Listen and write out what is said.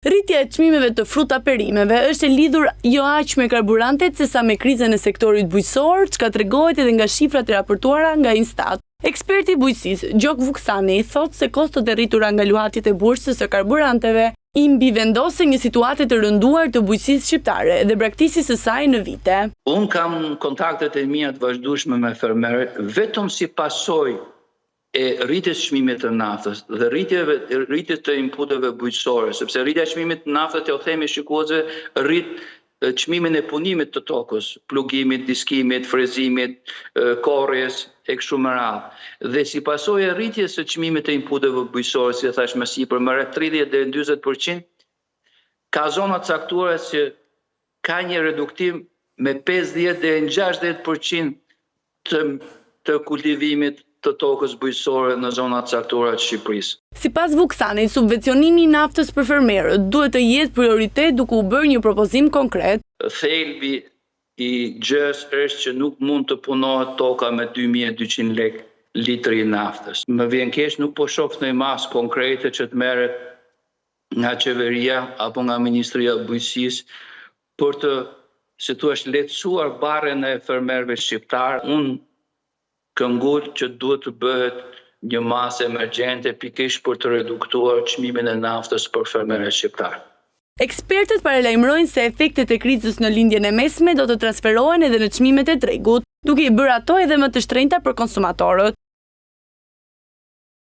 Rritja e çmimeve të fruta perimeve është e lidhur jo aq me karburantet sesa me krizën e sektorit bujqësor, çka tregohet edhe nga shifrat e raportuara nga Instat. Eksperti i bujqësisë, Gjok Vuksani, thotë se kostot e rritura nga luhatjet e bursës së karburanteve i mbivendosin një situatë të rënduar të bujqësisë shqiptare dhe braktisjes së saj në vite. Unë kam kontaktet e mia të vazhdueshme me fermerët vetëm si pasojë e rritjes çmimit të naftës dhe rritjes të inputeve bujqësore, sepse rritja e çmimit të naftës të themi shikuesve rrit çmimin e punimit të tokës, plugimit, diskimit, frezimit, korrjes e kështu me radhë. Dhe si pasojë e rritjes së çmimit të inputeve bujqësore, si e thash më sipër, më rreth 30 deri në 40%, ka zona të caktuara që ka një reduktim me 50 deri në 60% të kultivimit të tokës bujqësore në zonat caktuara të Shqipërisë. Sipas Vuksanit, subvencionimi i naftës për fermerët duhet të jetë prioritet duke u bërë një propozim konkret. Thelbi i gjës është që nuk mund të punohet toka me 2200 lekë litri i naftës. Më vjen keq nuk po shoh në mas konkrete që të merret nga qeveria apo nga Ministria e Bujqësisë për të, si thua, lehtësuar barrën e fermerëve shqiptar. Unë këngull që duhet të bëhet një masë emergjente pikërisht për të reduktuar çmimin e naftës për fermerët shqiptar. Ekspertët paralajmërojnë se efektet e krizës në lindjen e mesme do të transferohen edhe në çmimet e tregut, duke i bërë ato edhe më të shtrenjta për konsumatorët.